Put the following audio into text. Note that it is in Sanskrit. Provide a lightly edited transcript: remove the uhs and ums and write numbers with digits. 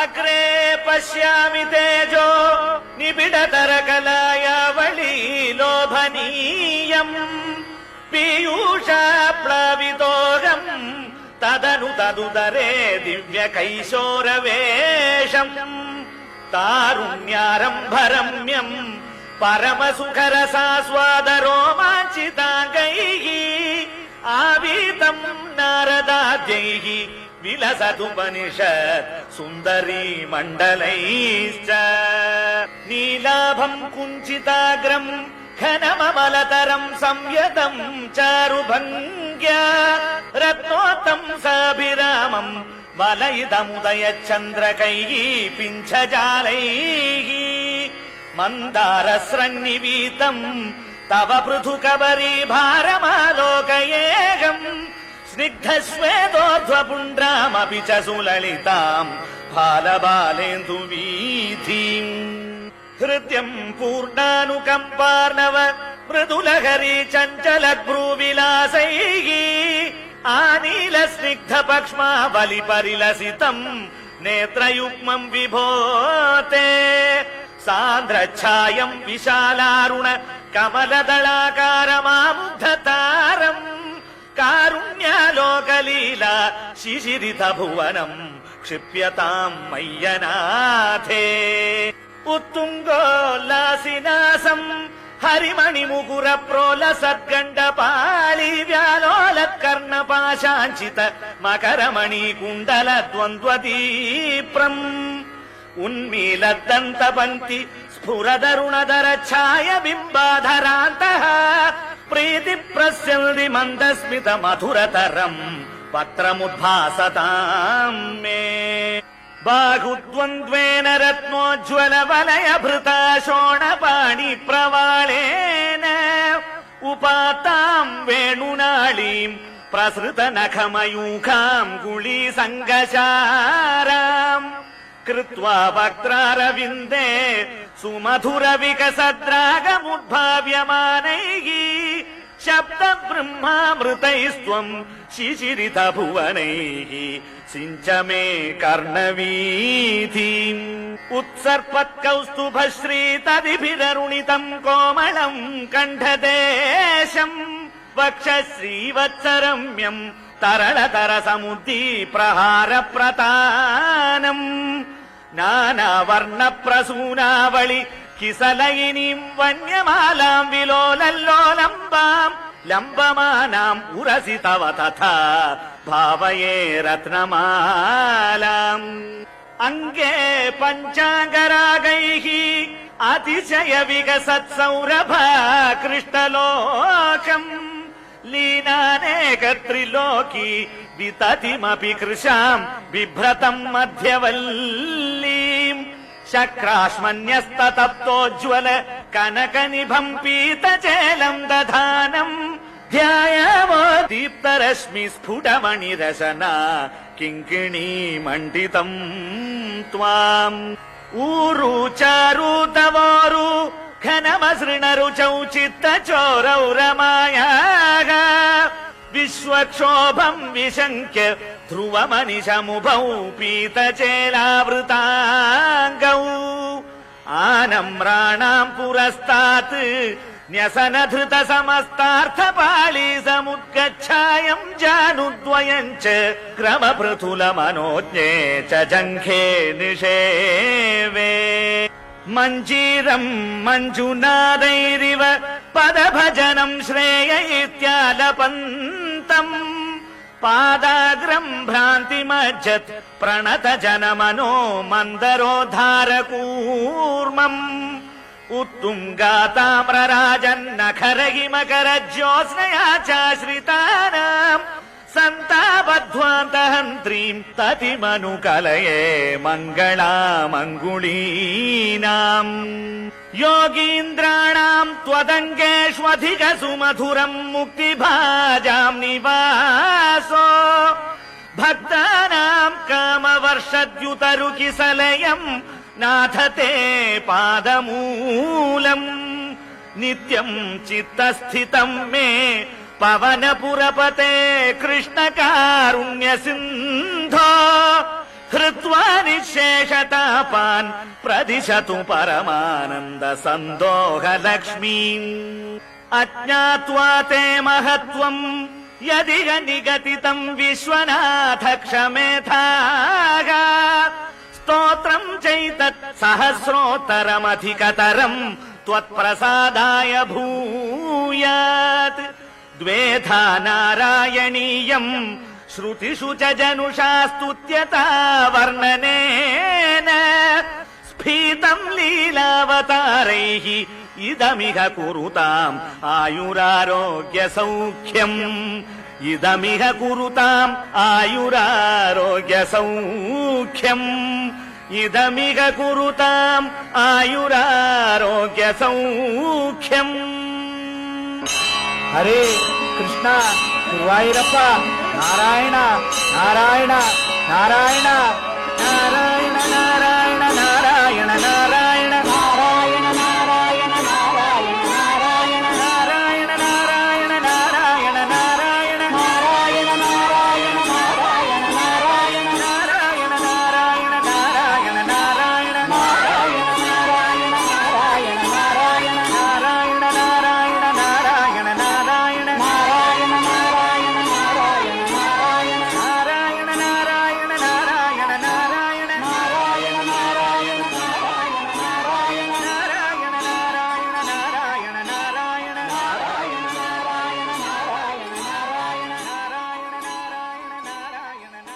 अग्रे पश्यामि तेजो निबिडतरकलायावळी लोभनीयम् पीयूषाप्लावितोऽहम् तदनु तदुदरे दिव्यकैशोरवेशम् तारुण्यारम्भरम्यम् परमसुखरसास्वादरोमाञ्चिताङ्गैः आवीतम् नारदाद्यैः विलसदुपनिषत् सुन्दरी मण्डलैश्च नीलाभम् कुञ्चिताग्रम् घनममलतरम् संयतम् चारुभङ्ग्या रत्नोत्तम् साभिरामम् वलयितमुदयच्चन्द्रकैः पिञ्छजालैः मन्दारस्रन्निवीतम् तव पृथुकबरीभारमालोकयेऽहम् स्निग्धश्वेतोर्ध्वपुण्ड्रामपि च सुललिताम् बालबालेन्दुवीथीम् हृद्यम् पूर्णानुकम्पार्णव मृदुलहरी चञ्चलभ्रूविलासैः आनीलस्निग्धपक्ष्मावलिपरिलसितम् नेत्रयुग्मम् विभोते सान्द्रच्छायम् विशालारुण कमलदलाकारमामुग्धतारम् कारुण्यालोकलीला शिशिरितभुवनम् क्षिप्यताम् मय्यनाथे उत्तुङ्गोल्लासिनासम् हरिमणिमुकुर प्रोलसद्गण्डपाळि व्यालोलत्कर्णपाशाञ्चित मकरमणिकुण्डल द्वन्द्वदीप्रम् उन्मीलद्दन्तपन्ति स्फुरदरुणधर छाय बिम्बाधरान्तः प्रीतिप्रस्यल्दि मन्दस्मित मधुरतरम् वक्त्रमुद्भासताम् मे बाहुद्वन्द्वेन रत्नोज्ज्वल वलयभृता शोणपाणि प्रवाळेन उपाताम् वेणुनाळीम् प्रसृत नखमयूखाम् गुळीसङ्गशाराम् कृत्वा वक्त्रारविन्दे सुमधुर विकसद्रागमुद्भाव्यमानैः शब्द ब्रह्मामृतैस्त्वम् शिशिरित भुवनैः सिञ्च मे कर्णवीथीम् उत्सर्पत्कौस्तुभश्रीतदिभिररुणितम् कोमलम् कण्ठदेशम् वक्षश्रीवत्सरम्यम् तरलतरसमुद्दीप्रहारप्रतानम् नानावर्णप्रसूनावळि किसलयिनीम् वन्यमालाम् विलोलल्लोलम्बाम् लम्बमानाम् उरसि तव तथा भावये रत्नमालाम् अङ्गे पञ्चाङ्गरागैः अतिशय विकसत्सौरभा कृष्टलोकम् लीनानेकत्रिलोकी विततिमपि कृशाम् बिभ्रतम् मध्यवल्लीम् शक्राश्मन्यस्ततप्तोज्ज्वल कनकनिभम् पीतचेलम् दधानम् ध्यायामो दीप्तरश्मि स्फुटमणिरशना किङ्किणी मण्डितम् त्वाम् ऊरु चारु तवोरु घनमसृणरुचौ चित्तचोरौ रमायाः विश्वक्षोभम् विशङ्क्य ध्रुवमनिशमुभौ पीतचेलावृताङ्गौ आनम्राणाम् पुरस्तात् न्यसनधृत समस्तार्थपाळी समुद्गच्छायम् जानुद्वयम् च क्रमपृथुलमनोज्ञे च जङ्घे निषेवे मञ्जीरम् मञ्जुनादैरिव पदभजनम् श्रेययित्यालपन्तम् पादाग्रम् भ्रान्तिमज्जत् प्रणत जनमनो मन्दरोद्धारकूर्मम् उत्तुङ्गाताम्रराजन्नखरहिमकरज्योत्स्नया चाश्रितानाम् सन्तापध्वान्तहन्त्रीम् ततिमनुकलये मङ्गलामङ्गुलीनाम् योगीन्द्राणाम् त्वदङ्गेष्वधिक सुमधुरम् मुक्तिभाजाम् निवासो भक्तानाम् कामवर्षद्युतरुकिसलयम् नाथ ते पादमूलम् नित्यम् चित्तस्थितम् मे पवनपुरपते कृष्णकारुण्य सिन्धो हृत्वा निःशेषतापान् प्रदिशतु परमानन्द सन्दोहलक्ष्मीम् अज्ञात्वा ते महत्त्वम् यदिह निगदितम् विश्वनाथ क्षमेथाः स्तोत्रम् चैतत् सहस्रोत्तरमधिकतरम् त्वत्प्रसादाय भूयात् द्वेधा नारायणीयम् श्रुतिषु च जनुषा स्तुत्यता वर्णनेन स्फीतम् लीलावतारैः इदमिह कुरुताम् आयुरारोग्य सौख्यम् इदमिह कुरुताम् आयुरारोग्य सौख्यम् इदमिह कुरुताम् आयुरारोग्य सौख्यम् ಹರೇ ಕೃಷ್ಣ ಗುರುವಾಯೂರಪ್ಪ ನಾರಾಯಣ ನಾರಾಯಣ ನಾರಾಯಣ ನಾರಾಯಣ